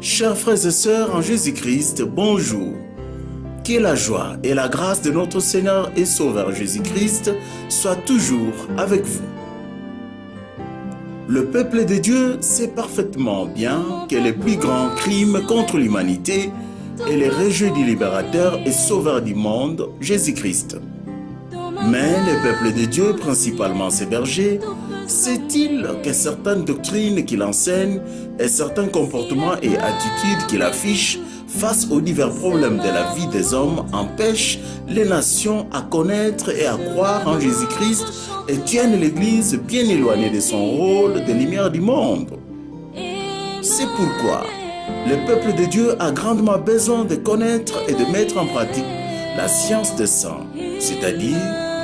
Chers frères et sœurs en Jésus-Christ, bonjour. Que la joie et la grâce de notre Seigneur et Sauveur Jésus-Christ soient toujours avec vous. Le peuple de Dieu sait parfaitement bien que le plus grand crime contre l'humanité est le rejet du libérateur et sauveur du monde, Jésus-Christ. Mais le peuple de Dieu, principalement ses bergers, sait-il que certaines doctrines qu'il enseigne et certains comportements et attitudes qu'il affiche face aux divers problèmes de la vie des hommes empêchent les nations à connaître et à croire en Jésus-Christ et tiennent l'Église bien éloignée de son rôle de lumière du monde? C'est pourquoi le peuple de Dieu a grandement besoin de connaître et de mettre en pratique la science des saints, c'est-à-dire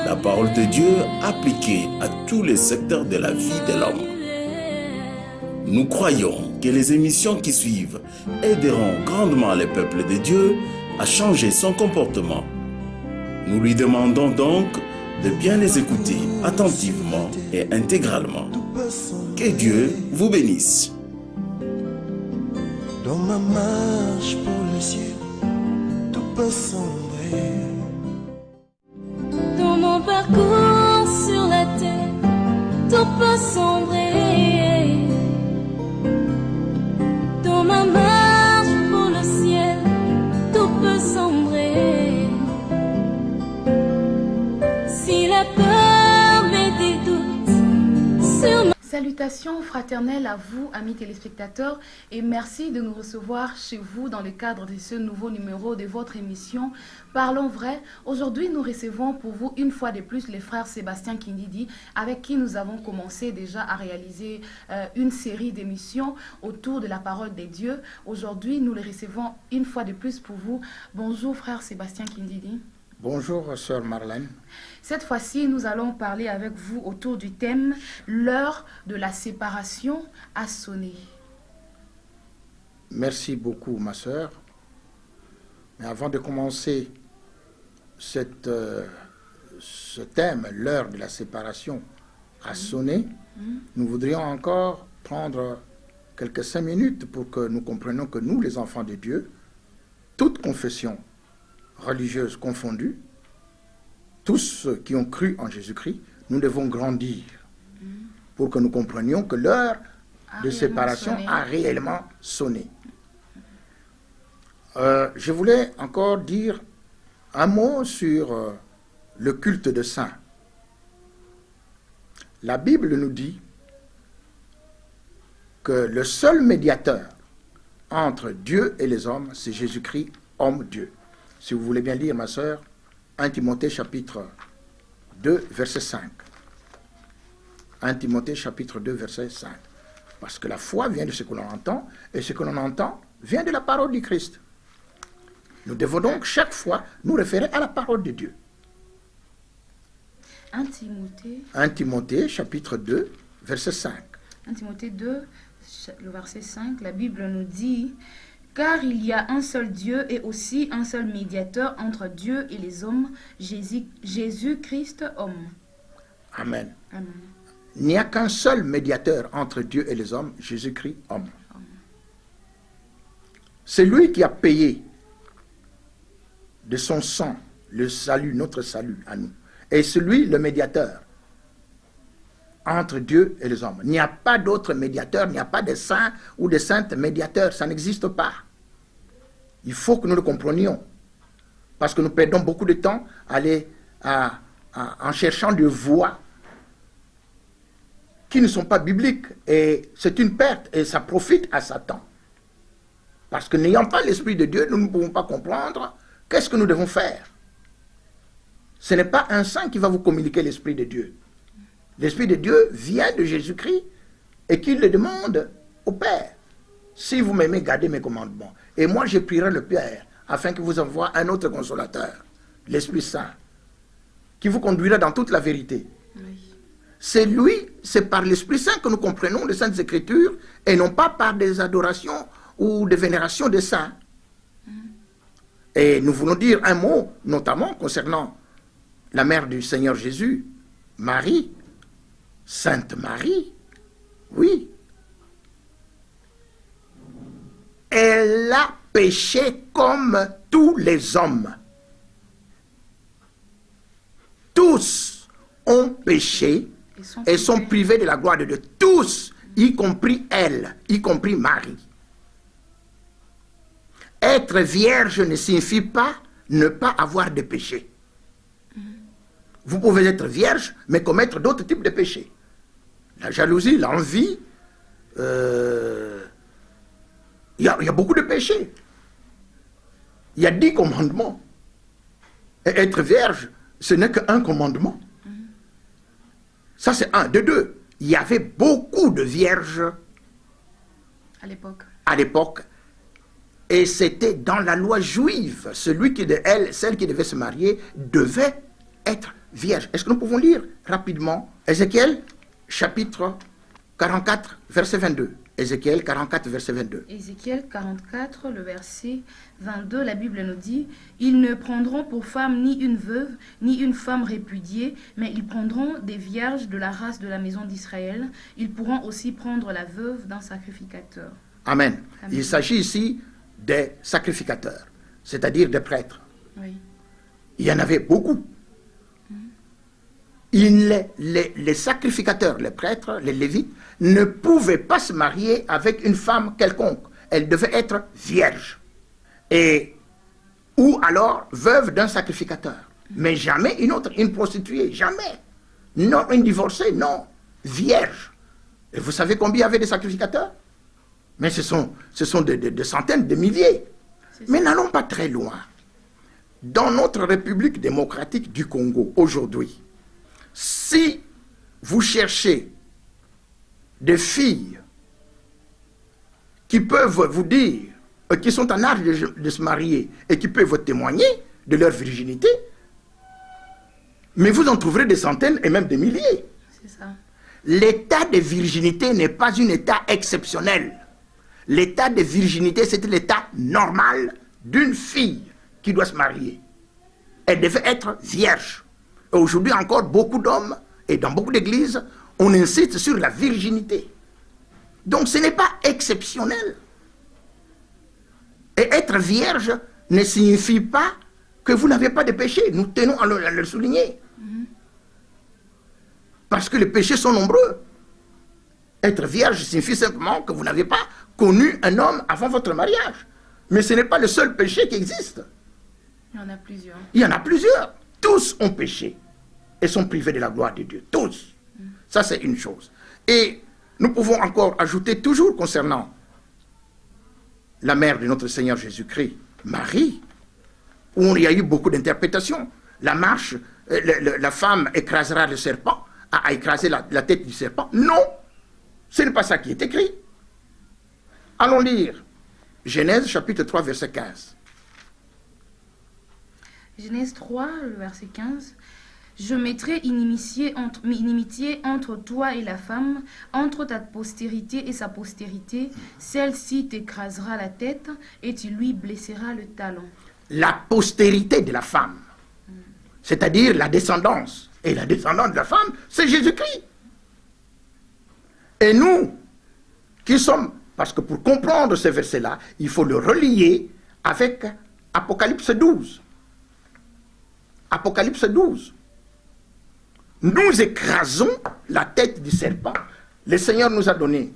la parole de Dieu appliquée à tous les secteurs de la vie de l'homme. Nous croyons que les émissions qui suivent aideront grandement le peuple de Dieu à changer son comportement. Nous lui demandons donc de bien les écouter attentivement et intégralement. Que Dieu vous bénisse. Dans ma marche pour le ciel, tout peut sombrer. Dans mon parcours sur la terre, tout peut sombrer. Dans ma marche pour le ciel, tout peut sombrer. Si la peur met des doutes sur ma... Salutations fraternelles à vous, amis téléspectateurs, et merci de nous recevoir chez vous dans le cadre de ce nouveau numéro de votre émission Parlons vrai. Aujourd'hui, nous recevons pour vous une fois de plus les frères Sébastien Kindidi, avec qui nous avons commencé déjà à réaliser une série d'émissions autour de la parole des dieux. Aujourd'hui, nous les recevons une fois de plus pour vous. Bonjour frère Sébastien Kindidi. Bonjour, sœur Marlène. Cette fois-ci, nous allons parler avec vous autour du thème « L'heure de la séparation a sonné ». Merci beaucoup, ma sœur. Mais avant de commencer ce thème, « L'heure de la séparation a sonné », nous voudrions encore prendre quelques 5 minutes pour que nous comprenions que nous, les enfants de Dieu, toute confession religieuse confondue, tous ceux qui ont cru en Jésus-Christ, nous devons grandir pour que nous comprenions que l'heure de séparation a réellement sonné. Je voulais encore dire un mot sur le culte de saints. La Bible nous dit que le seul médiateur entre Dieu et les hommes, c'est Jésus-Christ, homme-Dieu. Si vous voulez bien lire, ma sœur, 1 Timothée chapitre 2, verset 5. 1 Timothée chapitre 2, verset 5. Parce que la foi vient de ce que l'on entend, et ce que l'on entend vient de la parole du Christ. Nous devons donc chaque fois nous référer à la parole de Dieu. 1 Timothée chapitre 2, verset 5. 1 Timothée 2, le verset 5, la Bible nous dit... Car il y a un seul Dieu et aussi un seul médiateur entre Dieu et les hommes, Jésus-Christ homme. Amen. Amen. Il n'y a qu'un seul médiateur entre Dieu et les hommes, Jésus-Christ homme. C'est lui qui a payé de son sang le salut, notre salut à nous. Et c'est lui le médiateur entre Dieu et les hommes. Il n'y a pas d'autre médiateur, il n'y a pas de saints ou de saintes médiateurs, ça n'existe pas. Il faut que nous le comprenions, parce que nous perdons beaucoup de temps en cherchant des voies qui ne sont pas bibliques, et c'est une perte, et ça profite à Satan. Parce que n'ayant pas l'Esprit de Dieu, nous ne pouvons pas comprendre qu'est-ce que nous devons faire. Ce n'est pas un saint qui va vous communiquer l'Esprit de Dieu. L'Esprit de Dieu vient de Jésus-Christ et qu'il le demande au Père. Si vous m'aimez, gardez mes commandements. Et moi, je prierai le Père afin qu'il vous envoie un autre consolateur, l'Esprit Saint, qui vous conduira dans toute la vérité. Oui. C'est par l'Esprit Saint que nous comprenons les Saintes Écritures et non pas par des adorations ou des vénérations des saints. Et nous voulons dire un mot, notamment concernant la mère du Seigneur Jésus, Marie, Sainte Marie, oui. Elle péché comme tous les hommes. Tous ont péché et sont privés de la gloire de Dieu. Tous, y compris elle, y compris Marie. Être vierge ne signifie pas ne pas avoir de péché. Vous pouvez être vierge, mais commettre d'autres types de péchés. La jalousie, l'envie, il y a beaucoup de péchés. Il y a 10 commandements. Et être vierge, ce n'est qu'un commandement. Ça, c'est un. De deux, il y avait beaucoup de vierges à l'époque. Et c'était dans la loi juive. Celle qui devait se marier devait être vierge. Est-ce que nous pouvons lire rapidement Ézéchiel, chapitre 44, verset 22. Ézéchiel 44, verset 22. Ézéchiel 44, le verset 22, la Bible nous dit « Ils ne prendront pour femme ni une veuve, ni une femme répudiée, mais ils prendront des vierges de la race de la maison d'Israël. Ils pourront aussi prendre la veuve d'un sacrificateur. » Amen. Amen. Il s'agit ici des sacrificateurs, c'est-à-dire des prêtres. Oui. Il y en avait beaucoup. Les sacrificateurs, les prêtres, les lévites, ne pouvaient pas se marier avec une femme quelconque. Elle devait être vierge. Ou alors veuve d'un sacrificateur. Mais jamais une autre, une prostituée, jamais. Non, une divorcée, non. Vierge. Et vous savez combien il y avait de sacrificateurs? Mais ce sont des centaines, de milliers. Mais n'allons pas très loin. Dans notre République démocratique du Congo, aujourd'hui, si vous cherchez des filles qui peuvent vous dire, qui sont en âge de se marier et qui peuvent vous témoigner de leur virginité, mais vous en trouverez des centaines et même des milliers. C'est ça. L'état de virginité n'est pas un état exceptionnel. L'état de virginité, c'est l'état normal d'une fille qui doit se marier. Elle devait être vierge. Et aujourd'hui encore, beaucoup d'hommes, et dans beaucoup d'églises, on insiste sur la virginité. Donc ce n'est pas exceptionnel. Et être vierge ne signifie pas que vous n'avez pas de péché. Nous tenons à le souligner. Parce que les péchés sont nombreux. Être vierge signifie simplement que vous n'avez pas connu un homme avant votre mariage. Mais ce n'est pas le seul péché qui existe. Il y en a plusieurs. Il y en a plusieurs. Tous ont péché et sont privés de la gloire de Dieu. Tous. Ça, c'est une chose. Et nous pouvons encore ajouter, toujours concernant la mère de notre Seigneur Jésus-Christ, Marie, où il y a eu beaucoup d'interprétations. La marche, la femme écrasera le serpent, a écrasé la tête du serpent. Non, ce n'est pas ça qui est écrit. Allons lire Genèse chapitre 3, verset 15. Genèse 3, le verset 15. Je mettrai inimitié entre toi et la femme, entre ta postérité et sa postérité. Celle-ci t'écrasera la tête et tu lui blesseras le talon. La postérité de la femme, c'est-à-dire la descendance. Et la descendance de la femme, c'est Jésus-Christ. Et nous, qui sommes... Parce que pour comprendre ce verset-là, il faut le relier avec Apocalypse 12. Apocalypse 12. Nous écrasons la tête du serpent. Le Seigneur nous a donné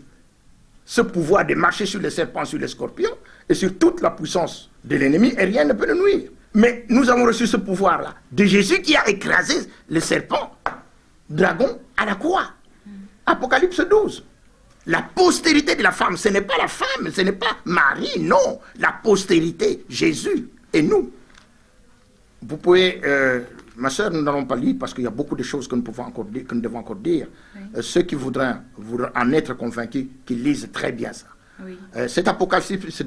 ce pouvoir de marcher sur les serpents, sur les scorpions et sur toute la puissance de l'ennemi et rien ne peut nous nuire. Mais nous avons reçu ce pouvoir-là de Jésus qui a écrasé le serpent, dragon, à la croix. Apocalypse 12. La postérité de la femme, ce n'est pas la femme, ce n'est pas Marie, non. La postérité, Jésus et nous. Vous pouvez, ma soeur, nous n'allons pas lire parce qu'il y a beaucoup de choses que nous devons encore dire. Oui. Ceux qui voudraient en être convaincus, qu'ils lisent très bien ça. Oui. Cet Apocalypse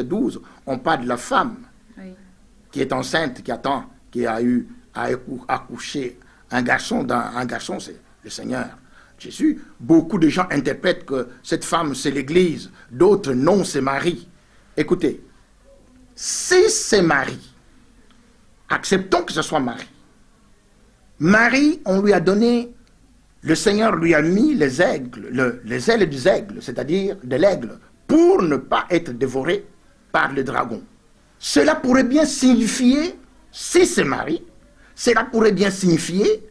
12, on parle de la femme qui est enceinte, qui attend, qui a eu à accoucher un garçon, c'est le Seigneur Jésus. Beaucoup de gens interprètent que cette femme c'est l'Église, d'autres non, c'est Marie. Écoutez, si c'est Marie, acceptons que ce soit Marie. Marie, on lui a donné, le Seigneur lui a mis les ailes des aigles, c'est-à-dire de l'aigle, pour ne pas être dévorée par le dragon. Cela pourrait bien signifier, si c'est Marie, cela pourrait bien signifier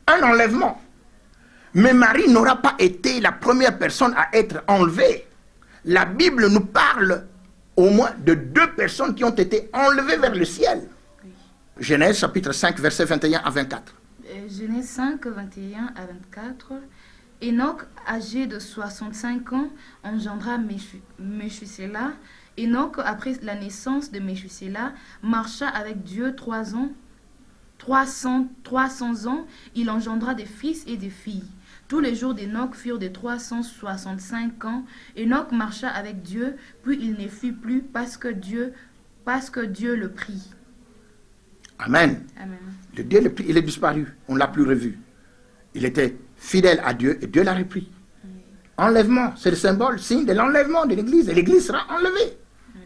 un enlèvement. Mais Marie n'aura pas été la première personne à être enlevée. La Bible nous parle au moins de 2 personnes qui ont été enlevées vers le ciel. Oui. Genèse chapitre 5, versets 21 à 24. Genèse 5, 21 à 24. Enoch, âgé de 65 ans, engendra Méchuséla. Enoch, après la naissance de Méchuséla, marcha avec Dieu 300 ans. Il engendra des fils et des filles. Tous les jours d'Enoch furent de 365 ans. Enoch marcha avec Dieu, puis il ne fut plus parce que Dieu le prit. Amen. Amen. Le Dieu le prit, il est disparu. On ne l'a plus revu. Il était fidèle à Dieu et Dieu l'a repris. Oui. Enlèvement, c'est le symbole, signe de l'enlèvement de l'Église. Et l'Église sera enlevée. Oui.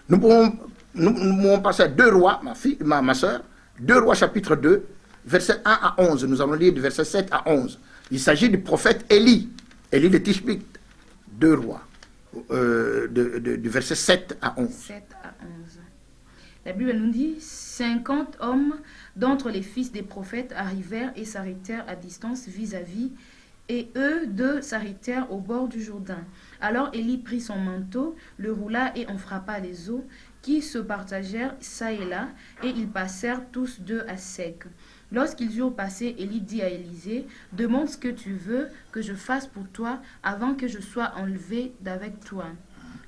Nous pouvons passer à 2 Rois, ma soeur, 2 Rois chapitre 2, versets 1 à 11. Nous allons lire du verset 7 à 11. Il s'agit du prophète Élie, Élie de Tishbite, 2 Rois, du verset 7 à 11. 7 à 11. La Bible nous dit 50 hommes d'entre les fils des prophètes arrivèrent et s'arrêtèrent à distance vis-à-vis, et eux 2 s'arrêtèrent au bord du Jourdain. Alors Élie prit son manteau, le roula et en frappa les eaux, qui se partagèrent çà et là, et ils passèrent tous 2 à sec. Lorsqu'ils eurent passé, Élie dit à Élisée, « Demande ce que tu veux que je fasse pour toi avant que je sois enlevé d'avec toi. »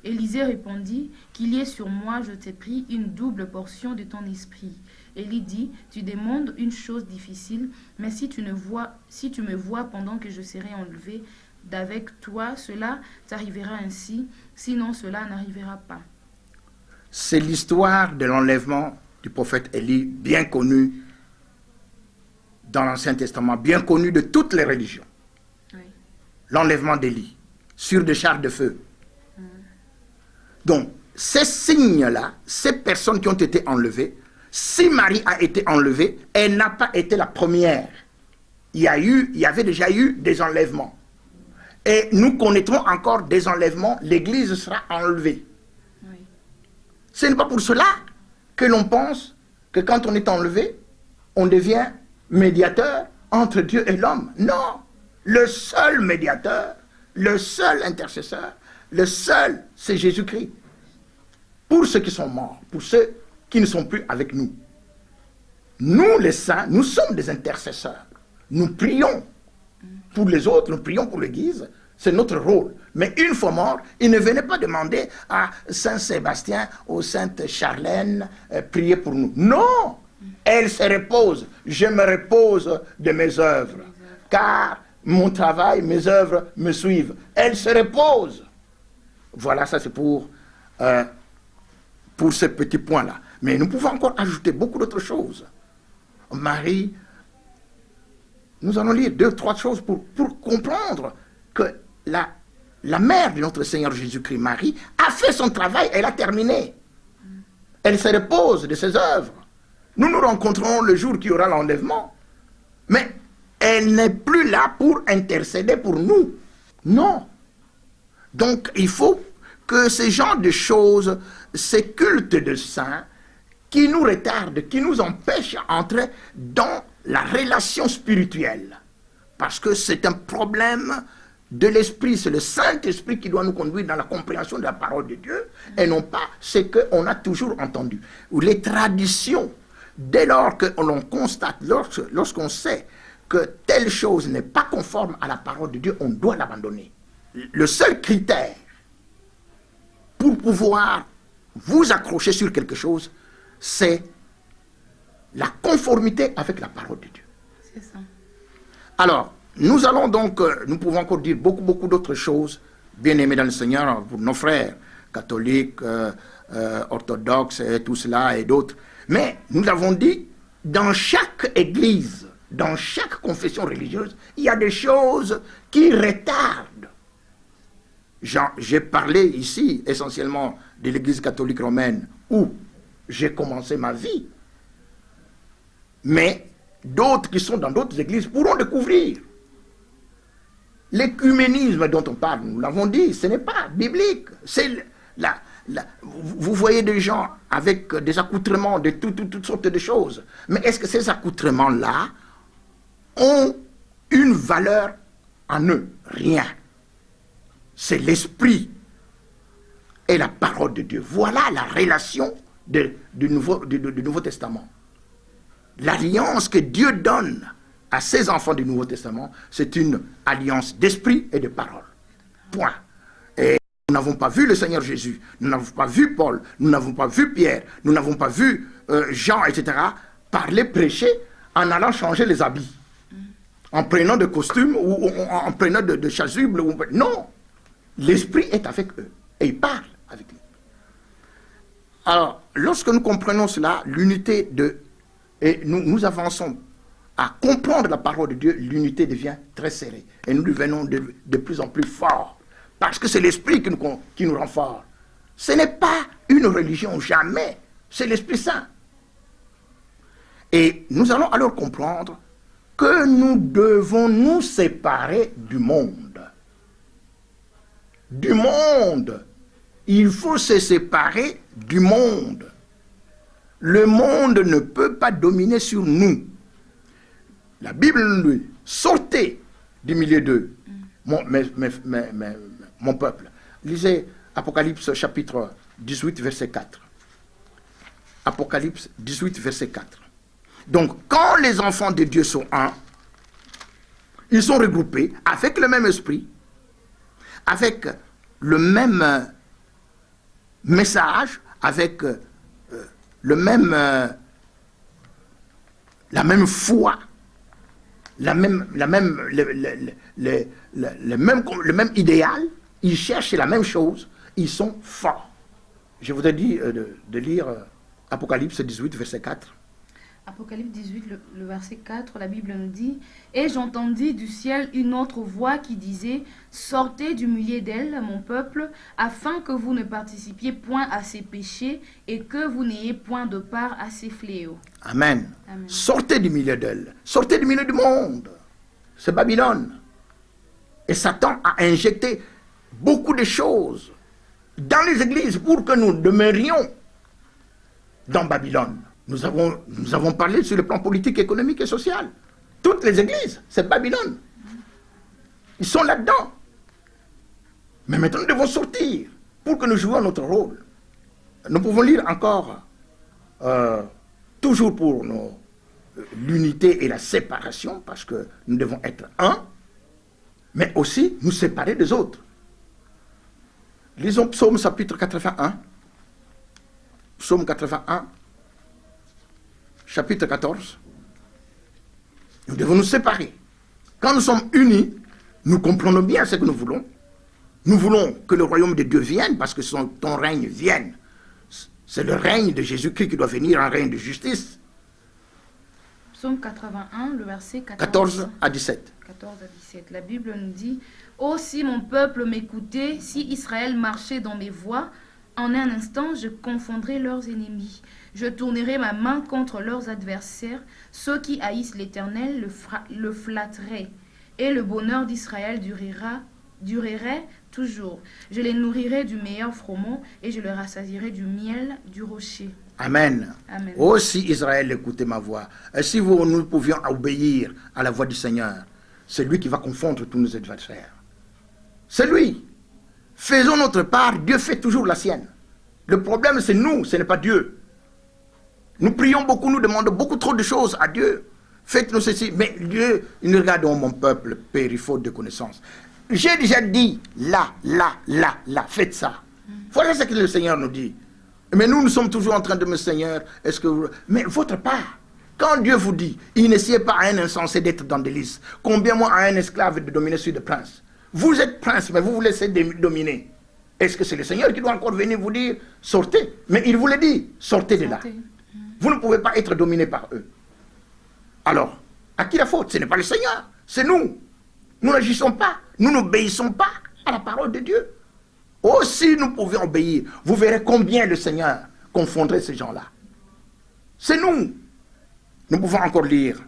Élisée répondit, « Qu'il y ait sur moi, je t'ai pris, une double portion de ton esprit. » Élie dit, « Tu demandes une chose difficile, mais si tu me vois pendant que je serai enlevé d'avec toi, cela t'arrivera ainsi, sinon cela n'arrivera pas. » C'est l'histoire de l'enlèvement du prophète Élie, bien connu dans l'Ancien Testament, bien connu de toutes les religions. Oui. L'enlèvement d'Élie sur des chars de feu. Donc, ces signes-là, ces personnes qui ont été enlevées, si Marie a été enlevée, elle n'a pas été la première. Il y avait déjà eu des enlèvements. Et nous connaîtrons encore des enlèvements, l'Église sera enlevée. Oui. Ce n'est pas pour cela que l'on pense que quand on est enlevé, on devient médiateur entre Dieu et l'homme. Non, le seul médiateur, le seul intercesseur, le seul, c'est Jésus-Christ. Pour ceux qui sont morts, pour ceux qui ne sont plus avec nous. Nous, les saints, nous sommes des intercesseurs. Nous prions pour les autres, nous prions pour l'Église. C'est notre rôle. Mais une fois mort, il ne venait pas demander à Saint Sébastien ou Sainte Charlène prier pour nous. Non, elle se repose. Je me repose de mes œuvres. Car mon travail, mes œuvres me suivent. Elle se repose. Voilà, ça c'est pour ce petit point-là. Mais nous pouvons encore ajouter beaucoup d'autres choses. Marie, nous allons lire 2 ou 3 choses pour comprendre que la mère de notre Seigneur Jésus-Christ, Marie, a fait son travail, elle a terminé. Elle se repose de ses œuvres. Nous nous rencontrons le jour qu'il y aura l'enlèvement. Mais elle n'est plus là pour intercéder pour nous. Non. Donc il faut que ce genre de choses, ces cultes de saints, qui nous retardent, qui nous empêchent d'entrer dans la relation spirituelle. Parce que c'est un problème de l'esprit, c'est le Saint-Esprit qui doit nous conduire dans la compréhension de la parole de Dieu, et non pas ce qu'on a toujours entendu. Ou les traditions, dès lors que l'on constate, lorsqu'on sait que telle chose n'est pas conforme à la parole de Dieu, on doit l'abandonner. Le seul critère pour pouvoir vous accrocher sur quelque chose, c'est la conformité avec la parole de Dieu. C'est ça. Alors, nous allons donc, nous pouvons encore dire beaucoup d'autres choses, bien aimés dans le Seigneur, pour nos frères catholiques, orthodoxes, et tout cela et d'autres. Mais nous avons dit, dans chaque église, dans chaque confession religieuse, il y a des choses qui retardent. J'ai parlé ici essentiellement de l'église catholique romaine où j'ai commencé ma vie. Mais d'autres qui sont dans d'autres églises pourront découvrir. L'écuménisme dont on parle, nous l'avons dit, ce n'est pas biblique. C'est vous voyez des gens avec des accoutrements de toutes sortes de choses. Mais est-ce que ces accoutrements-là ont une valeur en eux? Rien. C'est l'esprit et la parole de Dieu. Voilà la relation du Nouveau Testament. L'alliance que Dieu donne à ses enfants du Nouveau Testament, c'est une alliance d'esprit et de parole. Point. Et nous n'avons pas vu le Seigneur Jésus, nous n'avons pas vu Paul, nous n'avons pas vu Pierre, nous n'avons pas vu Jean, etc., parler, prêcher en allant changer les habits, en prenant de costumes ou en prenant de chasubles. Non, l'esprit est avec eux et il parle avec eux. Alors, lorsque nous comprenons cela, l'unité et nous avançons à comprendre la parole de Dieu, l'unité devient très serrée. Et nous devenons de plus en plus forts. Parce que c'est l'Esprit qui nous rend forts. Ce n'est pas une religion, jamais. C'est l'Esprit Saint. Et nous allons alors comprendre que nous devons nous séparer du monde. Du monde. Il faut se séparer du monde. Le monde ne peut pas dominer sur nous. La Bible nous dit, sortez du milieu d'eux, mon peuple. Lisez Apocalypse chapitre 18, verset 4. Apocalypse 18, verset 4. Donc, quand les enfants de Dieu sont un, ils sont regroupés avec le même esprit, avec le même message, avec la même foi, le même idéal, ils cherchent la même chose, ils sont forts. Je vous ai dit de lire Apocalypse 18, verset 4. Apocalypse 18, le verset 4, la Bible nous dit « Et j'entendis du ciel une autre voix qui disait « Sortez du milieu d'elle, mon peuple, afin que vous ne participiez point à ses péchés et que vous n'ayez point de part à ses fléaux. » Amen. Amen. Sortez du milieu d'elle. Sortez du milieu du monde. C'est Babylone. Et Satan a injecté beaucoup de choses dans les églises pour que nous demeurions dans Babylone. Nous avons parlé sur le plan politique, économique et social. Toutes les églises, c'est Babylone. Ils sont là-dedans. Mais maintenant, nous devons sortir pour que nous jouions notre rôle. Nous pouvons lire encore, toujours pour l'unité et la séparation, parce que nous devons être un, mais aussi nous séparer des autres. Lisons Psaume chapitre 81. Psaume 81. Chapitre 14, nous devons nous séparer. Quand nous sommes unis, nous comprenons bien ce que nous voulons. Nous voulons que le royaume de Dieu vienne, parce que ton règne vienne. C'est le règne de Jésus-Christ qui doit venir, un règne de justice. Psaume 81, le verset 14 à 17. 14 à 17. La Bible nous dit « Oh, si mon peuple m'écoutait, si Israël marchait dans mes voies, en un instant, je confondrai leurs ennemis. Je tournerai ma main contre leurs adversaires. Ceux qui haïssent l'Éternel le flatteraient. Et le bonheur d'Israël durerait toujours. Je les nourrirai du meilleur froment et je les rassasierai du miel du rocher. » Amen. Amen. Oh, si Israël écoutait ma voix, et si nous pouvions obéir à la voix du Seigneur, c'est lui qui va confondre tous nos adversaires. C'est lui. Faisons notre part, Dieu fait toujours la sienne. Le problème, c'est nous, ce n'est pas Dieu. Nous prions beaucoup, nous demandons beaucoup trop de choses à Dieu. Faites-nous ceci. Mais Dieu, il nous regarde, mon peuple périt faute de connaissance. J'ai déjà dit, là, faites ça. Voilà ce que le Seigneur nous dit. Mais nous sommes toujours en train de me Seigneur, est-ce que vous... Mais votre part, quand Dieu vous dit, il n'essayez pas à un insensé d'être dans des listes, combien moins à un esclave de dominer sur des princes. Vous êtes prince, mais vous vous laissez dominer. Est-ce que c'est le Seigneur qui doit encore venir vous dire, sortez? Mais il vous l'a dit, sortez de là. Vous ne pouvez pas être dominé par eux. Alors, à qui la faute? Ce n'est pas le Seigneur, c'est nous. Nous n'agissons pas, nous n'obéissons pas à la parole de Dieu. Oh, si nous pouvions obéir, vous verrez combien le Seigneur confondrait ces gens-là. C'est nous. Nous pouvons encore lire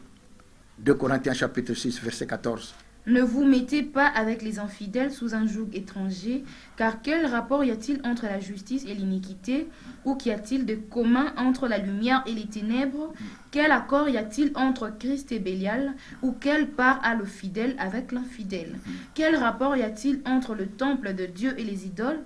2 Corinthiens chapitre 6, verset 14. Ne vous mettez pas avec les infidèles sous un joug étranger, car quel rapport y a-t-il entre la justice et l'iniquité? Ou qu'y a-t-il de commun entre la lumière et les ténèbres? Quel accord y a-t-il entre Christ et Bélial? Ou quelle part a le fidèle avec l'infidèle? Quel rapport y a-t-il entre le temple de Dieu et les idoles?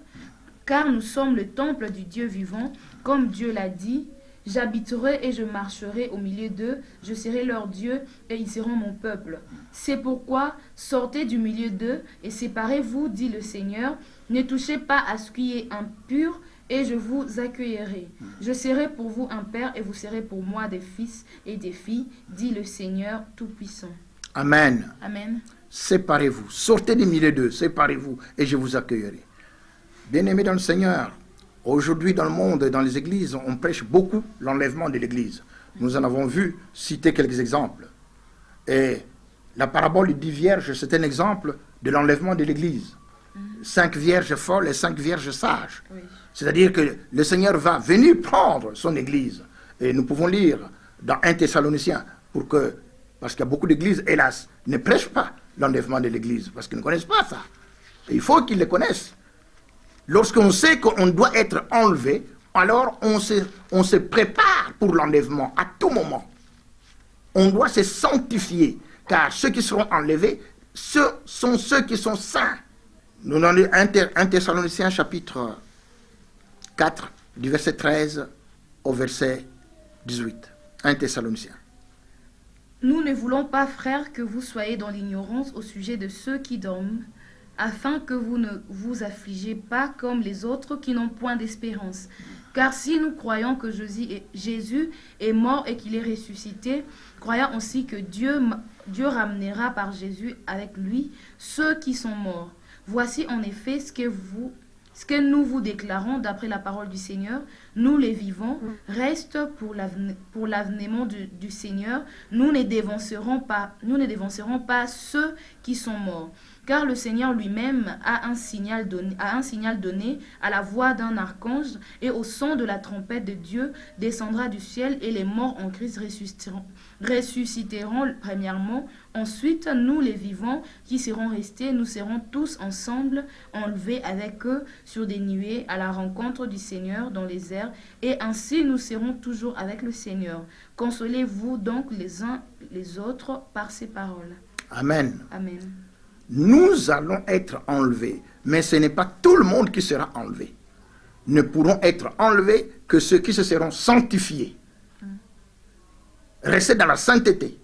Car nous sommes le temple du Dieu vivant, comme Dieu l'a dit. J'habiterai et je marcherai au milieu d'eux, je serai leur Dieu et ils seront mon peuple. C'est pourquoi sortez du milieu d'eux et séparez-vous, dit le Seigneur. Ne touchez pas à ce qui est impur et je vous accueillerai. Je serai pour vous un père et vous serez pour moi des fils et des filles, dit le Seigneur Tout-Puissant. Amen. Amen. Séparez-vous, sortez du milieu d'eux, séparez-vous et je vous accueillerai. Bien-aimés dans le Seigneur, aujourd'hui dans le monde et dans les églises, on prêche beaucoup l'enlèvement de l'église. Nous en avons vu citer quelques exemples. Et la parabole des 10 vierges, c'est un exemple de l'enlèvement de l'église. 5 vierges folles et 5 vierges sages. Oui. C'est-à-dire que le Seigneur va venir prendre son église. Et nous pouvons lire dans 1 Thessaloniciens, parce qu'il y a beaucoup d'églises, hélas, ne prêchent pas l'enlèvement de l'église, parce qu'ils ne connaissent pas ça. Et il faut qu'ils le connaissent. Lorsqu'on sait qu'on doit être enlevé, alors on se prépare pour l'enlèvement à tout moment. On doit se sanctifier, car ceux qui seront enlevés, ce sont ceux qui sont saints. Nous en lisons 1 Thessaloniciens chapitre 4, du verset 13 au verset 18. 1 Thessaloniciens. Nous ne voulons pas, frères, que vous soyez dans l'ignorance au sujet de ceux qui dorment, afin que vous ne vous affligez pas comme les autres qui n'ont point d'espérance. Car si nous croyons que Jésus est mort et qu'il est ressuscité, croyons aussi que Dieu ramènera par Jésus avec lui ceux qui sont morts. Voici en effet ce que nous vous déclarons d'après la parole du Seigneur. Nous les vivants, reste pour l'avènement du Seigneur. Nous ne dévancerons pas ceux qui sont morts. Car le Seigneur lui-même a un signal donné à la voix d'un archange et au son de la trompette de Dieu descendra du ciel et les morts en Christ ressusciteront premièrement. Ensuite, nous les vivants qui serons restés, nous serons tous ensemble enlevés avec eux sur des nuées à la rencontre du Seigneur dans les airs et ainsi nous serons toujours avec le Seigneur. Consolez-vous donc les uns les autres par ces paroles. Amen. Amen. Nous allons être enlevés, mais ce n'est pas tout le monde qui sera enlevé. Ne pourront être enlevés que ceux qui se seront sanctifiés. Restez dans la sainteté.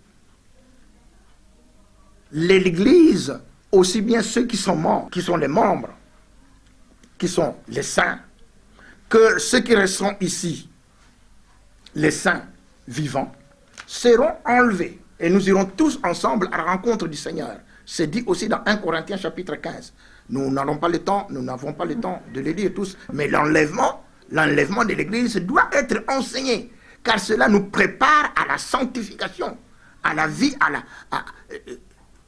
L'Église, aussi bien ceux qui sont morts, qui sont les membres, qui sont les saints, que ceux qui resteront ici, les saints vivants, seront enlevés. Et nous irons tous ensemble à la rencontre du Seigneur. C'est dit aussi dans 1 Corinthiens chapitre 15. Nous n'avons pas le temps de les lire tous, mais l'enlèvement de l'Église doit être enseigné, car cela nous prépare à la sanctification, à la vie,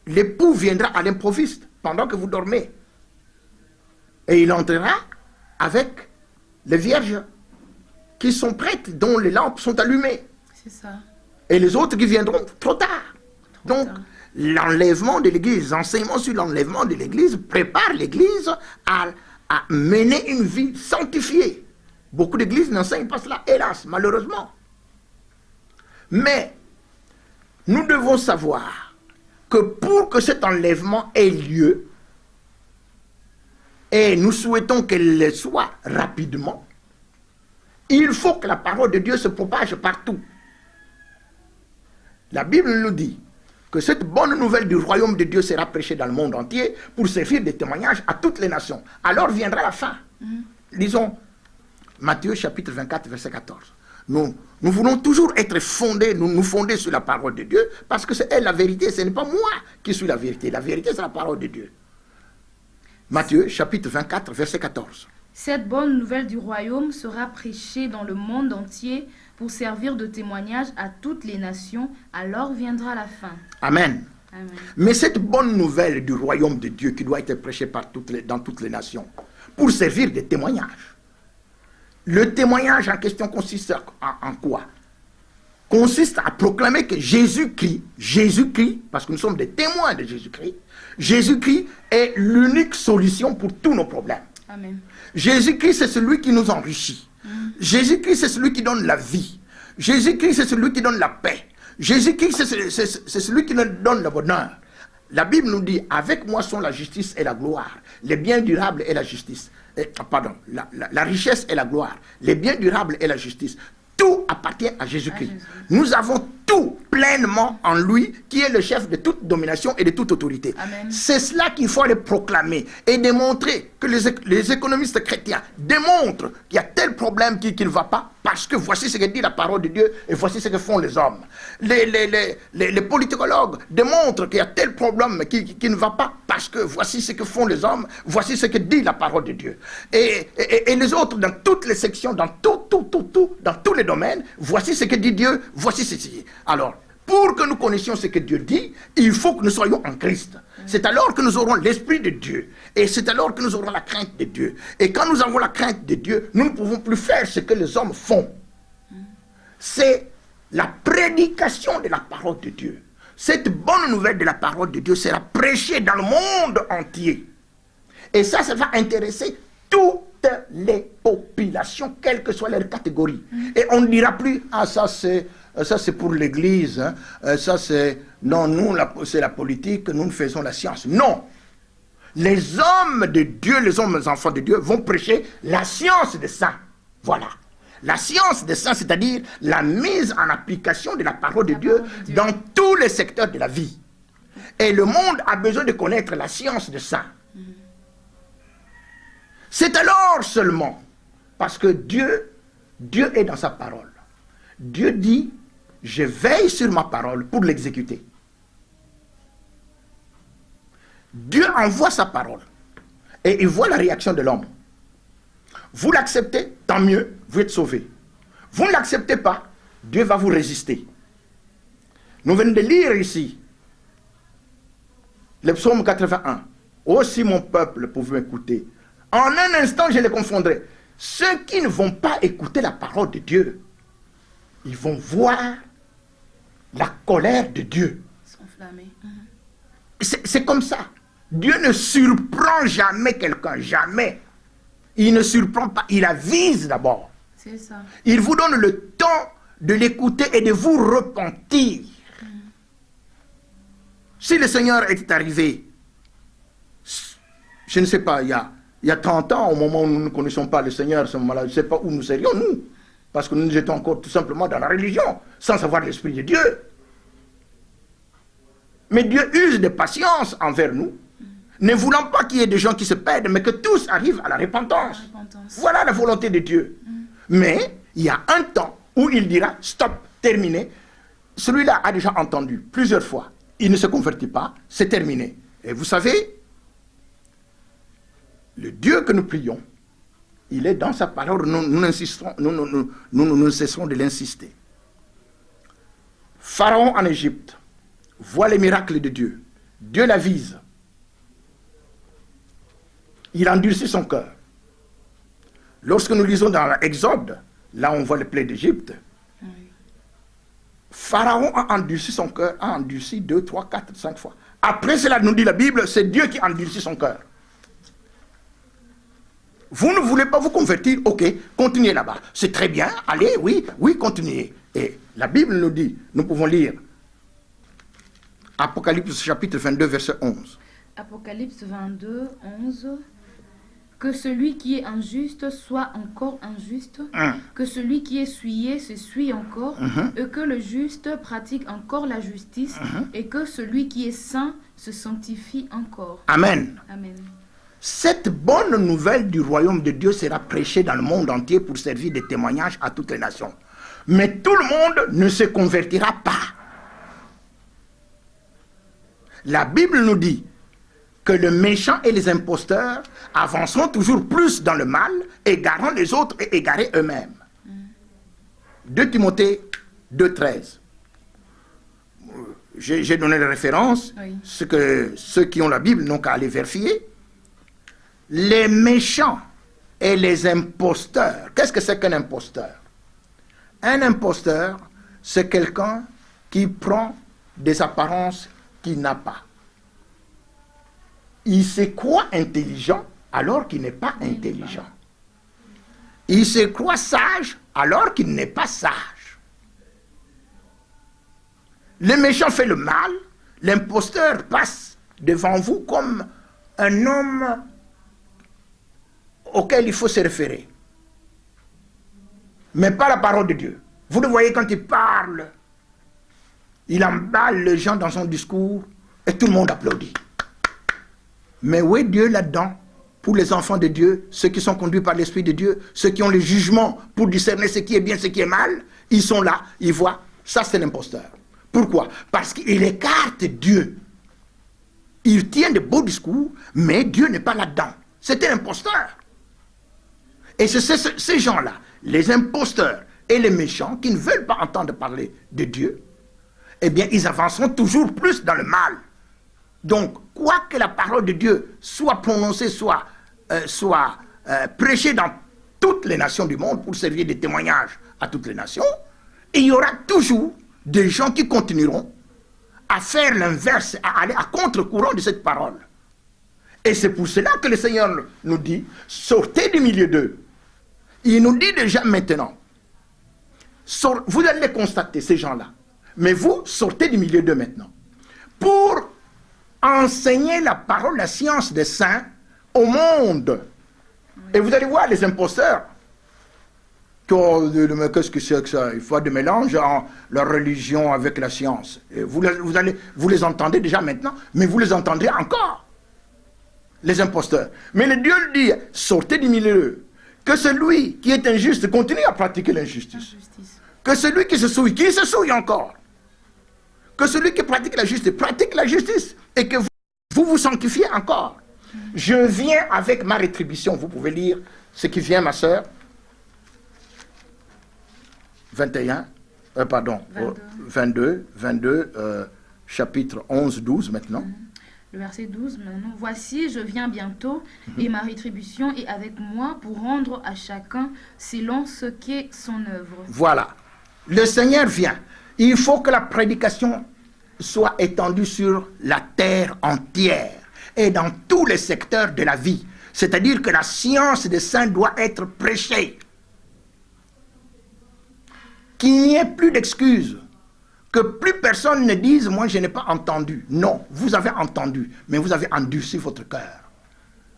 l'époux viendra à l'improviste pendant que vous dormez. Et il entrera avec les vierges qui sont prêtes, dont les lampes sont allumées. C'est ça. Et les autres qui viendront trop tard. Donc, l'enlèvement de l'Église, l'enseignement sur l'enlèvement de l'Église prépare l'Église à mener une vie sanctifiée. Beaucoup d'Églises n'enseignent pas cela, hélas, malheureusement. Mais, nous devons savoir que pour que cet enlèvement ait lieu, et nous souhaitons qu'elle le soit rapidement, il faut que la parole de Dieu se propage partout. La Bible nous dit que cette bonne nouvelle du royaume de Dieu sera prêchée dans le monde entier pour servir de témoignage à toutes les nations. Alors viendra la fin. Lisons Matthieu chapitre 24, verset 14. Nous voulons toujours être fondés, nous fonder sur la parole de Dieu, parce que c'est elle la vérité, ce n'est pas moi qui suis la vérité. La vérité, c'est la parole de Dieu. Matthieu chapitre 24, verset 14. Cette bonne nouvelle du royaume sera prêchée dans le monde entier pour servir de témoignage à toutes les nations, alors viendra la fin. Amen. Amen. Mais cette bonne nouvelle du royaume de Dieu qui doit être prêchée dans toutes les nations, pour servir de témoignage. Le témoignage en question consiste en quoi? consiste à proclamer que Jésus-Christ, parce que nous sommes des témoins de Jésus-Christ est l'unique solution pour tous nos problèmes. Amen. Jésus-Christ, c'est celui qui nous enrichit. Jésus-Christ, c'est celui qui donne la vie. Jésus-Christ, c'est celui qui donne la paix. Jésus-Christ, c'est celui qui nous donne le bonheur. La Bible nous dit, avec moi sont la justice et la gloire, les biens durables et la justice. La richesse et la gloire, les biens durables et la justice. Tout appartient à Jésus-Christ. Nous avons tout pleinement en lui, qui est le chef de toute domination et de toute autorité. C'est cela qu'il faut aller proclamer et démontrer que les économistes chrétiens démontrent qu'il y a tel problème qui ne va pas, parce que voici ce que dit la parole de Dieu et voici ce que font les hommes. Les politicologues démontrent qu'il y a tel problème qui ne va pas, parce que voici ce que font les hommes, voici ce que dit la parole de Dieu. Et les autres, dans toutes les sections, dans dans tous les domaines, voici ce que dit Dieu, voici ceci. Alors, pour que nous connaissions ce que Dieu dit, il faut que nous soyons en Christ. C'est alors que nous aurons l'Esprit de Dieu. Et c'est alors que nous aurons la crainte de Dieu. Et quand nous avons la crainte de Dieu, nous ne pouvons plus faire ce que les hommes font. C'est la prédication de la parole de Dieu. Cette bonne nouvelle de la parole de Dieu sera prêchée dans le monde entier. Et ça va intéresser toutes les populations, quelle que soit leur catégorie. Et on ne dira plus, ah ça c'est pour l'église, hein. Ça c'est, non, nous c'est la politique, nous faisons la science. Non, les hommes de Dieu, les hommes enfants de Dieu vont prêcher la science de ça. Voilà, la science de ça, c'est-à-dire la mise en application de la parole de Dieu dans tous les secteurs de la vie. Et le monde a besoin de connaître la science de ça. C'est alors seulement, parce que Dieu est dans sa parole. Dieu dit, je veille sur ma parole pour l'exécuter. Dieu envoie sa parole et il voit la réaction de l'homme. Vous l'acceptez, tant mieux, vous êtes sauvés. Vous ne l'acceptez pas, Dieu va vous résister. Nous venons de lire ici le psaume 81. Oh, si mon peuple pouvait m'écouter, en un instant je les confondrai. Ceux qui ne vont pas écouter la parole de Dieu, ils vont voir la colère de Dieu. C'est comme ça. Dieu ne surprend jamais quelqu'un, jamais. Il ne surprend pas, il avise d'abord. C'est ça. Il vous donne le temps de l'écouter et de vous repentir. Si le Seigneur était arrivé, je ne sais pas, il y a 30 ans, au moment où nous ne connaissons pas le Seigneur, ce moment-là, je ne sais pas où nous serions, nous. Parce que nous étions encore tout simplement dans la religion, sans savoir l'Esprit de Dieu. Mais Dieu use de patience envers nous, ne voulant pas qu'il y ait des gens qui se perdent, mais que tous arrivent à la repentance. Voilà la volonté de Dieu. Mais il y a un temps où il dira, stop, terminé. Celui-là a déjà entendu plusieurs fois. Il ne se convertit pas, c'est terminé. Et vous savez, le Dieu que nous prions, il est dans sa parole, nous ne cesserons de l'insister. Pharaon en Égypte voit les miracles de Dieu. Dieu l'avise. Il endurcit son cœur. Lorsque nous lisons dans l'Exode, là on voit les plaies d'Égypte, Pharaon a endurci son cœur, a endurci 2, 3, 4, 5 fois. Après cela, nous dit la Bible, c'est Dieu qui endurcit son cœur. Vous ne voulez pas vous convertir, ok, continuez là-bas. C'est très bien, allez, oui, continuez. Et la Bible nous dit, nous pouvons lire Apocalypse chapitre 22, verset 11. Apocalypse 22, 11. Que celui qui est injuste soit encore injuste, que celui qui est souillé se souille encore, et que le juste pratique encore la justice, et que celui qui est saint se sanctifie encore. Amen. Amen. Cette bonne nouvelle du royaume de Dieu sera prêchée dans le monde entier pour servir de témoignage à toutes les nations. Mais tout le monde ne se convertira pas. La Bible nous dit que le méchant et les imposteurs avanceront toujours plus dans le mal, égarant les autres et égarés eux-mêmes. 2 Timothée 2,13. J'ai donné les références, ce que ceux qui ont la Bible n'ont qu'à aller vérifier. Les méchants et les imposteurs. Qu'est-ce que c'est qu'un imposteur? Un imposteur, c'est quelqu'un qui prend des apparences qu'il n'a pas. Il se croit intelligent alors qu'il n'est pas intelligent. Il se croit sage alors qu'il n'est pas sage. Le méchant fait le mal, l'imposteur passe devant vous comme un homme auquel il faut se référer. Mais pas la parole de Dieu. Vous le voyez quand il parle, il emballe les gens dans son discours et tout le monde applaudit. Mais où est Dieu là-dedans? Pour les enfants de Dieu, ceux qui sont conduits par l'Esprit de Dieu, ceux qui ont le jugement pour discerner ce qui est bien, ce qui est mal, ils sont là, ils voient, ça c'est l'imposteur. Pourquoi? Parce qu'il écarte Dieu. Il tient de beaux discours, mais Dieu n'est pas là-dedans. C'était l'imposteur. Et c'est ces gens-là, les imposteurs et les méchants, qui ne veulent pas entendre parler de Dieu, eh bien, ils avanceront toujours plus dans le mal. Donc, quoi que la parole de Dieu soit prononcée, soit prêchée dans toutes les nations du monde pour servir de témoignage à toutes les nations, il y aura toujours des gens qui continueront à faire l'inverse, à aller à contre-courant de cette parole. Et c'est pour cela que le Seigneur nous dit, sortez du milieu d'eux. Il nous dit déjà maintenant, vous allez les constater, ces gens-là, mais vous, sortez du milieu d'eux maintenant, pour enseigner la parole, la science des saints au monde. Et vous allez voir les imposteurs, qu'est-ce que c'est que ça? Il faut de mélange en la religion avec la science. Et vous les entendez déjà maintenant, mais vous les entendrez encore, les imposteurs. Mais le Dieu dit, sortez du milieu, que celui qui est injuste continue à pratiquer l'injustice. Que celui qui se souille, qu'il se souille encore. Que celui qui pratique la justice, et que vous sanctifiez encore. Je viens avec ma rétribution. Vous pouvez lire ce qui vient, ma sœur. 22, chapitre 11, 12 maintenant. Le verset 12, maintenant. Voici, je viens bientôt, et ma rétribution est avec moi pour rendre à chacun selon ce qu'est son œuvre. Voilà. Le Seigneur vient. Il faut que la prédication soit étendue sur la terre entière et dans tous les secteurs de la vie. C'est-à-dire que la science des saints doit être prêchée. Qu'il n'y ait plus d'excuses. Que plus personne ne dise, moi je n'ai pas entendu. Non, vous avez entendu, mais vous avez endurci votre cœur.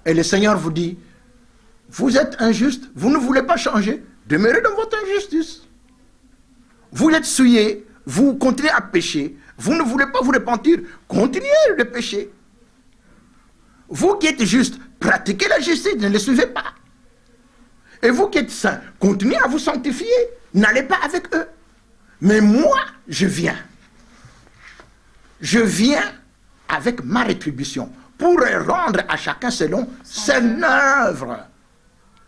Et le Seigneur vous dit, vous êtes injuste, vous ne voulez pas changer, demeurez dans votre injustice. Vous êtes souillé, vous continuez à pécher, vous ne voulez pas vous repentir, continuez de pécher. Vous qui êtes juste, pratiquez la justice, ne le suivez pas. Et vous qui êtes saints, continuez à vous sanctifier, n'allez pas avec eux. Mais moi, je viens. Je viens avec ma rétribution pour rendre à chacun selon son œuvre.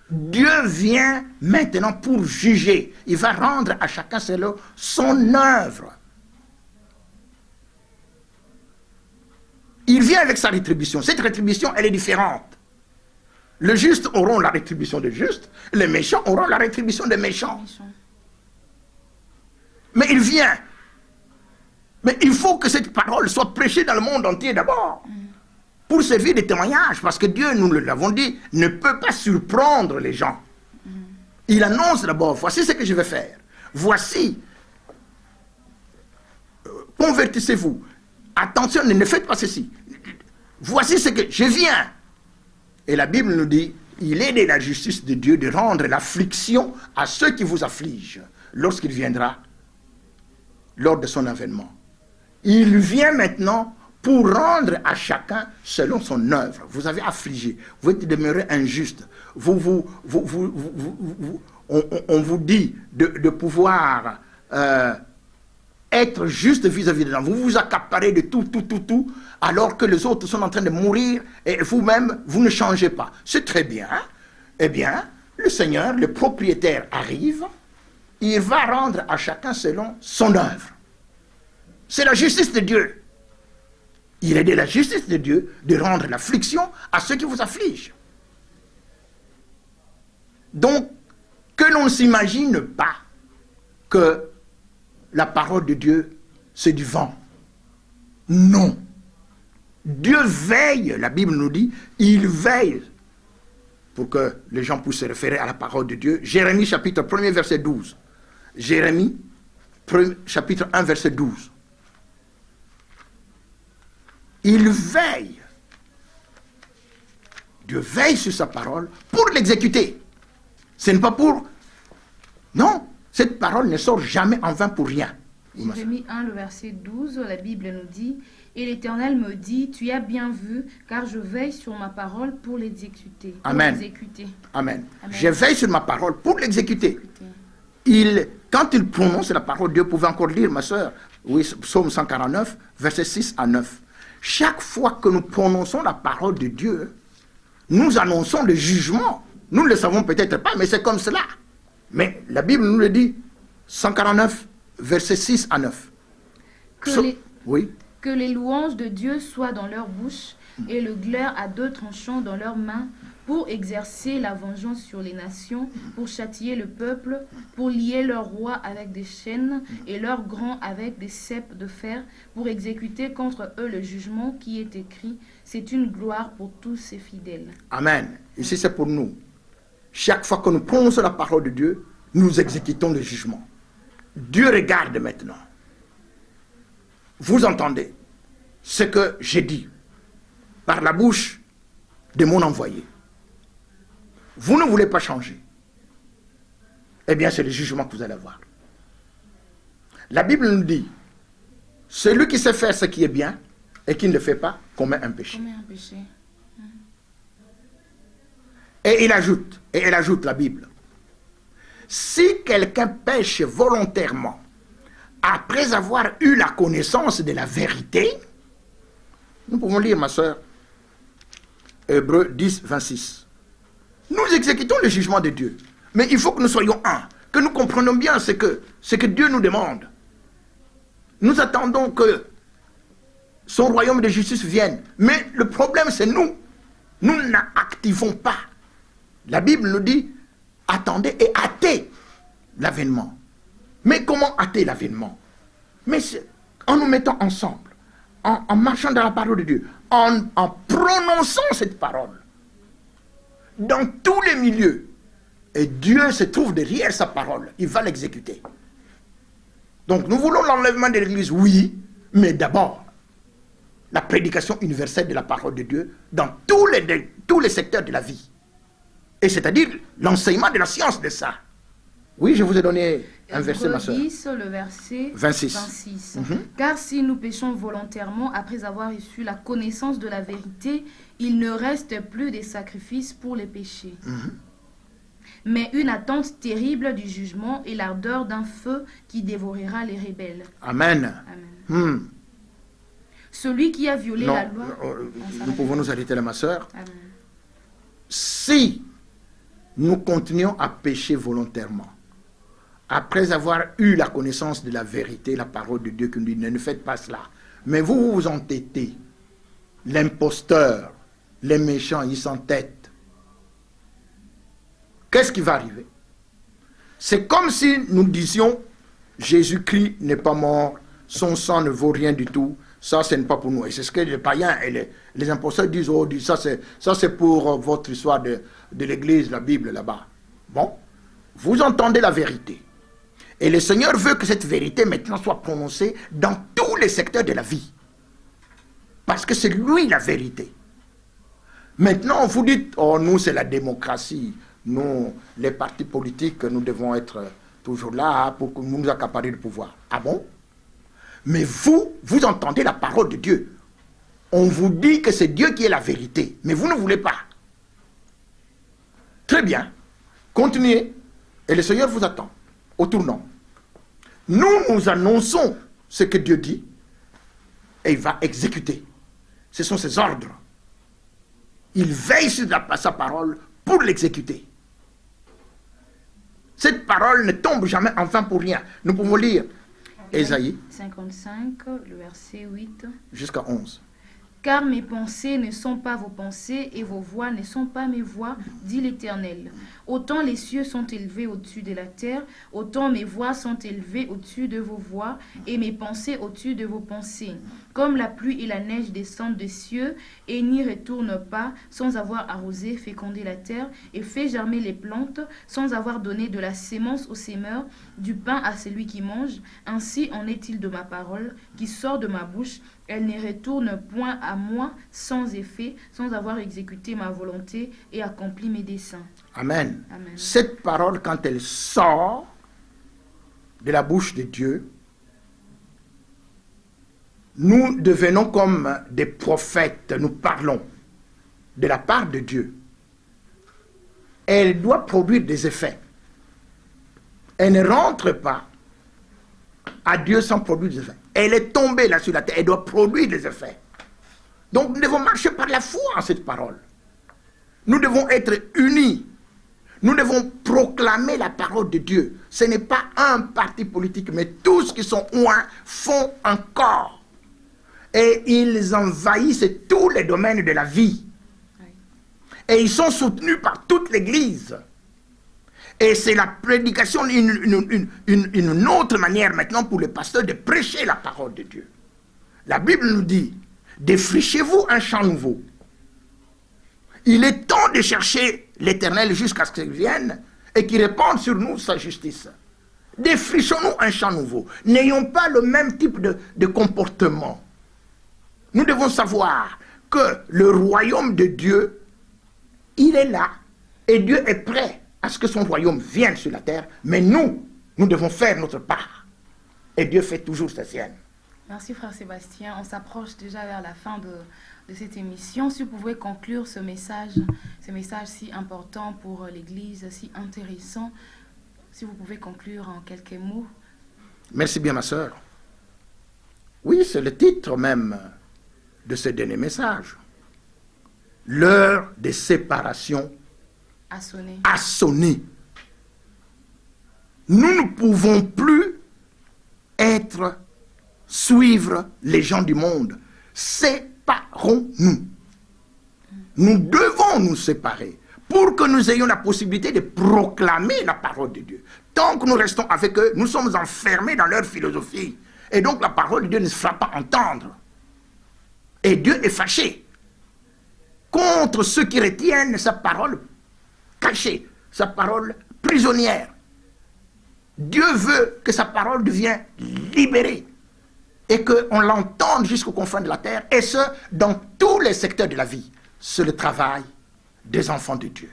Dieu vient maintenant pour juger. Il va rendre à chacun selon son œuvre. Il vient avec sa rétribution. Cette rétribution, elle est différente. Les justes auront la rétribution des justes, les méchants auront la rétribution des méchants. Mais il vient. Mais il faut que cette parole soit prêchée dans le monde entier d'abord. Pour servir de témoignage. Parce que Dieu, nous l'avons dit, ne peut pas surprendre les gens. Il annonce d'abord, voici ce que je vais faire. Voici. Convertissez-vous. Attention, ne faites pas ceci. Voici ce que je viens. Et la Bible nous dit, il est de la justice de Dieu de rendre l'affliction à ceux qui vous affligent lorsqu'il viendra lors de son avènement. Il vient maintenant pour rendre à chacun selon son œuvre. Vous avez affligé, vous êtes demeuré injuste. On vous dit de pouvoir être juste vis-à-vis des gens. Vous vous accaparez de tout, alors que les autres sont en train de mourir et vous-même, vous ne changez pas. C'est très bien. Eh bien, le Seigneur, le propriétaire arrive, il va rendre à chacun selon son œuvre. C'est la justice de Dieu. Il est de la justice de Dieu de rendre l'affliction à ceux qui vous affligent. Donc, que l'on ne s'imagine pas que la parole de Dieu, c'est du vent. Non. Dieu veille, la Bible nous dit, il veille pour que les gens puissent se référer à la parole de Dieu. Jérémie chapitre 1er verset 12. Jérémie chapitre 1 verset 12. Il veille. Dieu veille sur sa parole pour l'exécuter. Ce n'est pas pour... Non, cette parole ne sort jamais en vain pour rien. Jérémie 1, le verset 12, la Bible nous dit « Et l'Éternel me dit, tu as bien vu, car je veille sur ma parole pour l'exécuter. » Amen. Amen. Je veille sur ma parole pour l'exécuter. Quand il prononce la parole, Dieu pouvait encore lire, ma soeur, oui, psaume 149, versets 6 à 9. Chaque fois que nous prononçons la parole de Dieu, nous annonçons le jugement. Nous ne le savons peut-être pas, mais c'est comme cela. Mais la Bible nous le dit, 149, versets 6 à 9. Oui. Que les louanges de Dieu soient dans leur bouche et le glaive à deux tranchants dans leurs mains pour exercer la vengeance sur les nations, pour châtier le peuple, pour lier leurs rois avec des chaînes et leurs grands avec des ceps de fer, pour exécuter contre eux le jugement qui est écrit. C'est une gloire pour tous ses fidèles. Amen. Ici c'est pour nous. Chaque fois que nous prononçons la parole de Dieu, nous exécutons le jugement. Dieu regarde maintenant. Vous entendez ce que j'ai dit par la bouche de mon envoyé. Vous ne voulez pas changer. Eh bien, c'est le jugement que vous allez avoir. La Bible nous dit, celui qui sait faire ce qui est bien et qui ne le fait pas commet un péché. Et elle ajoute la Bible, si quelqu'un pêche volontairement après avoir eu la connaissance de la vérité, nous pouvons lire, ma soeur, Hébreux 10, 26. Nous exécutons le jugement de Dieu. Mais il faut que nous soyons un, que nous comprenions bien ce que Dieu nous demande. Nous attendons que son royaume de justice vienne. Mais le problème, c'est nous. Nous n'activons pas. La Bible nous dit, attendez et hâtez l'avènement. Mais comment hâter l'avènement? Mais en nous mettant ensemble, en marchant dans la parole de Dieu, en prononçant cette parole, dans tous les milieux, et Dieu se trouve derrière sa parole, il va l'exécuter. Donc nous voulons l'enlèvement de l'Église, oui, mais d'abord, la prédication universelle de la parole de Dieu dans tous les secteurs de la vie. Et c'est-à-dire l'enseignement de la science de ça. Oui, je vous ai donné un verset, ma soeur. 10, le verset 26. Car si nous péchons volontairement après avoir reçu la connaissance de la vérité, il ne reste plus des sacrifices pour les péchés. Mais une attente terrible du jugement et l'ardeur d'un feu qui dévorera les rebelles. Amen. Celui qui a violé la loi... Nous pouvons nous arrêter là, ma soeur. Amen. Si nous continuons à pécher volontairement, après avoir eu la connaissance de la vérité, la parole de Dieu qui nous dit, ne faites pas cela. Mais vous vous entêtez. L'imposteur, les méchants, ils s'entêtent. Qu'est-ce qui va arriver? C'est comme si nous disions, Jésus-Christ n'est pas mort, son sang ne vaut rien du tout, ça ce n'est pas pour nous. Et c'est ce que les païens et les imposteurs disent, oh, ça c'est pour votre histoire de l'église, la Bible là-bas. Bon, vous entendez la vérité. Et le Seigneur veut que cette vérité maintenant soit prononcée dans tous les secteurs de la vie. Parce que c'est lui la vérité. Maintenant, vous dites, oh, nous c'est la démocratie. Nous, les partis politiques, nous devons être toujours là pour que nous accaparer le pouvoir. Ah bon? Mais vous entendez la parole de Dieu. On vous dit que c'est Dieu qui est la vérité. Mais vous ne voulez pas. Très bien. Continuez. Et le Seigneur vous attend. Au tournant. Nous annonçons ce que Dieu dit et il va exécuter. Ce sont ses ordres. Il veille sur sa parole pour l'exécuter. Cette parole ne tombe jamais en vain pour rien. Nous pouvons lire Ésaïe 55, le verset 8. Jusqu'à 11. Car mes pensées ne sont pas vos pensées et vos voix ne sont pas mes voix, dit l'Éternel. Autant les cieux sont élevés au-dessus de la terre, autant mes voix sont élevées au-dessus de vos voix et mes pensées au-dessus de vos pensées. Comme la pluie et la neige descendent des cieux et n'y retournent pas sans avoir arrosé, fécondé la terre et fait germer les plantes, sans avoir donné de la sémence au semeur, du pain à celui qui mange, ainsi en est-il de ma parole qui sort de ma bouche. Elle ne retourne point à moi sans effet, sans avoir exécuté ma volonté et accompli mes desseins. Amen. Amen. Cette parole, quand elle sort de la bouche de Dieu, nous devenons comme des prophètes, nous parlons de la part de Dieu. Elle doit produire des effets. Elle ne rentre pas à Dieu sans produire des effets. Elle est tombée là sur la terre, elle doit produire des effets. Donc nous devons marcher par la foi en cette parole. Nous devons être unis. Nous devons proclamer la parole de Dieu. Ce n'est pas un parti politique, mais tous qui sont loin font un corps. Et ils envahissent tous les domaines de la vie. Et ils sont soutenus par toute l'Église. Et c'est la prédication, une autre manière maintenant pour les pasteurs de prêcher la parole de Dieu. La Bible nous dit, défrichez-vous un champ nouveau. Il est temps de chercher l'Éternel jusqu'à ce qu'il vienne et qu'il répande sur nous sa justice. Défrichons-nous un champ nouveau. N'ayons pas le même type de comportement. Nous devons savoir que le royaume de Dieu, il est là et Dieu est prêt à ce que son royaume vienne sur la terre, mais nous devons faire notre part. Et Dieu fait toujours sa sienne. Merci frère Sébastien. On s'approche déjà vers la fin de cette émission. Si vous pouvez conclure ce message si important pour l'Église, si intéressant, si vous pouvez conclure en quelques mots. Merci bien ma sœur. Oui, c'est le titre même de ce dernier message. L'heure de séparation A sonné. a sonné. Nous ne pouvons plus suivre les gens du monde. Séparons-nous. Nous devons nous séparer pour que nous ayons la possibilité de proclamer la parole de Dieu. Tant que nous restons avec eux, nous sommes enfermés dans leur philosophie. Et donc la parole de Dieu ne se fera pas entendre. Et Dieu est fâché contre ceux qui retiennent sa parole cachée, sa parole prisonnière. Dieu veut que sa parole devienne libérée et qu'on l'entende jusqu'aux confins de la terre, et ce, dans tous les secteurs de la vie. C'est le travail des enfants de Dieu.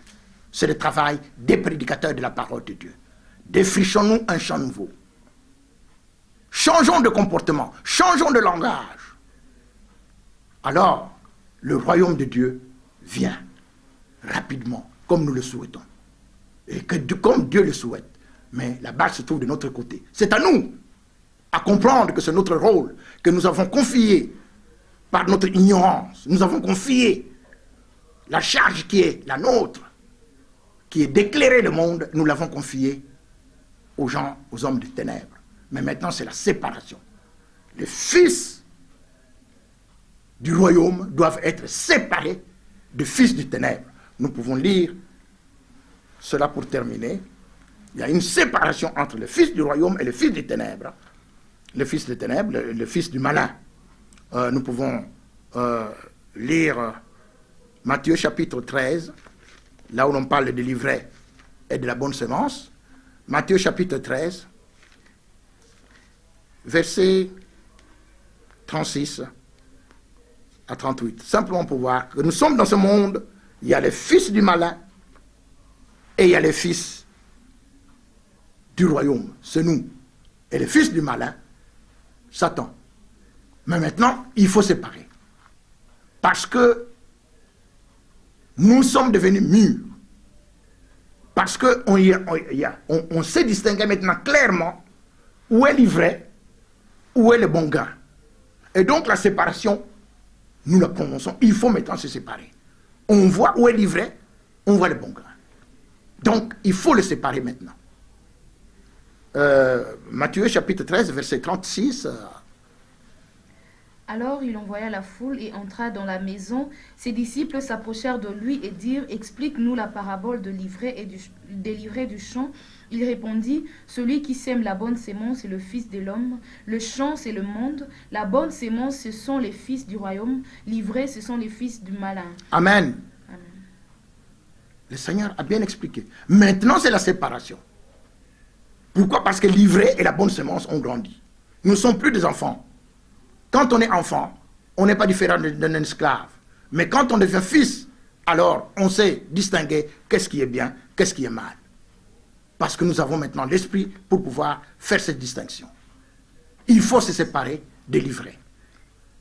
C'est le travail des prédicateurs de la parole de Dieu. Défrichons-nous un champ nouveau. Changeons de comportement, changeons de langage. Alors, le royaume de Dieu vient rapidement, comme nous le souhaitons. Et comme Dieu le souhaite. Mais la balle se trouve de notre côté. C'est à nous à comprendre que c'est notre rôle, que nous avons confié par notre ignorance. Nous avons confié la charge qui est la nôtre, qui est d'éclairer le monde, nous l'avons confié aux gens, aux hommes des ténèbres. Mais maintenant, c'est la séparation. Les fils du royaume doivent être séparés des fils des ténèbres. Nous pouvons lire cela pour terminer. Il y a une séparation entre le fils du royaume et le fils des ténèbres. Le fils des ténèbres, le fils du malin. Nous pouvons lire Matthieu chapitre 13, là où l'on parle de l'ivraie et de la bonne semence. Matthieu chapitre 13, verset 36 à 38. Simplement pour voir que nous sommes dans ce monde, il y a les fils du malin et il y a les fils du royaume. C'est nous. Et les fils du malin, Satan. Mais maintenant, il faut séparer. Parce que nous sommes devenus mûrs. Parce qu'on sait distinguer maintenant clairement où est l'ivraie, où est le bon grain. Et donc la séparation, nous la prononçons. Il faut maintenant se séparer. On voit où est l'ivraie, on voit le bon grain. Donc il faut le séparer maintenant. Matthieu chapitre 13, verset 36. Alors il envoya la foule et entra dans la maison. Ses disciples s'approchèrent de lui et dirent, explique-nous la parabole de des livrets du champ. Il répondit, celui qui sème la bonne sémence est le Fils de l'homme. Le champ, c'est le monde. La bonne sémence, ce sont les fils du royaume. Livrés, ce sont les fils du malin. Amen. Amen. Le Seigneur a bien expliqué. Maintenant, c'est la séparation. Pourquoi? Parce que l'ivrée et la bonne semence ont grandi. Nous ne sommes plus des enfants. Quand on est enfant, on n'est pas différent d'un esclave. Mais quand on devient fils, alors on sait distinguer qu'est-ce qui est bien, qu'est-ce qui est mal. Parce que nous avons maintenant l'esprit pour pouvoir faire cette distinction. Il faut se séparer des livrés.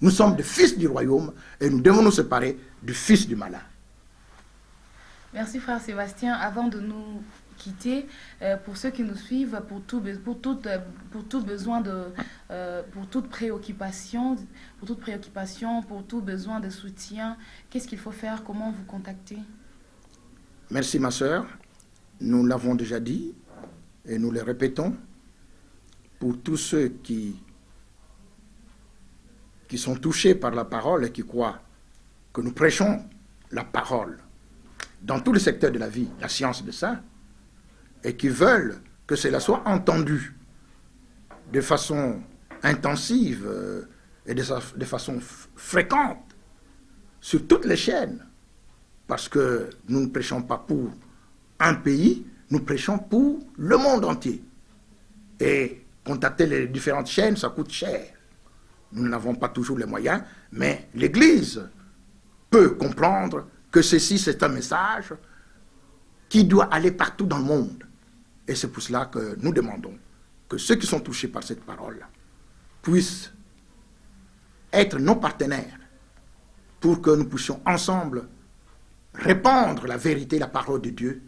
Nous sommes des fils du royaume et nous devons nous séparer du fils du malin. Merci frère Sébastien. Avant de nous quitter, pour ceux qui nous suivent, pour tout besoin pour toute préoccupation, pour tout besoin de soutien, qu'est-ce qu'il faut faire? Comment vous contacter? Merci ma sœur. Nous l'avons déjà dit et nous le répétons. Pour tous ceux qui sont touchés par la parole et qui croient que nous prêchons la parole dans tous les secteurs de la vie, la science de ça, et qui veulent que cela soit entendu de façon intensive et de façon fréquente sur toutes les chaînes, parce que nous ne prêchons pas pour un pays, nous prêchons pour le monde entier. Et contacter les différentes chaînes, ça coûte cher. Nous n'avons pas toujours les moyens, mais l'Église peut comprendre que ceci, c'est un message qui doit aller partout dans le monde. Et c'est pour cela que nous demandons que ceux qui sont touchés par cette parole puissent être nos partenaires pour que nous puissions ensemble répandre la vérité, la parole de Dieu,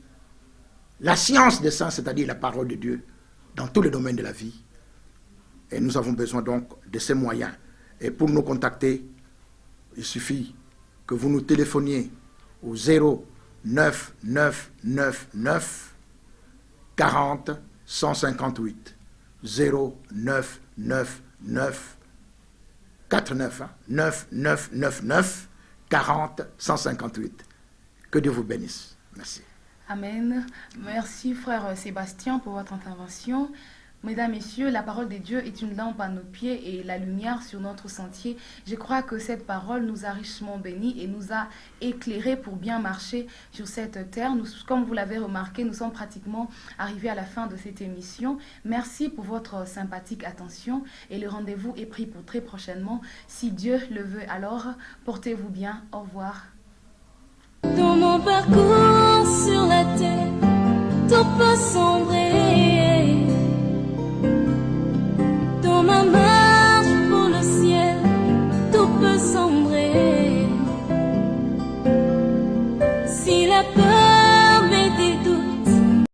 la science des saints, c'est-à-dire la parole de Dieu, dans tous les domaines de la vie. Et nous avons besoin donc de ces moyens. Et pour nous contacter, il suffit que vous nous téléphoniez au 0999 40 158. 0999 49 9999 40 158. Que Dieu vous bénisse. Merci. Amen. Merci frère Sébastien pour votre intervention. Mesdames, Messieurs, la parole de Dieu est une lampe à nos pieds et la lumière sur notre sentier. Je crois que cette parole nous a richement bénis et nous a éclairés pour bien marcher sur cette terre. Nous, comme vous l'avez remarqué, nous sommes pratiquement arrivés à la fin de cette émission. Merci pour votre sympathique attention et le rendez-vous est pris pour très prochainement. Si Dieu le veut, alors portez-vous bien. Au revoir. Dans mon parcours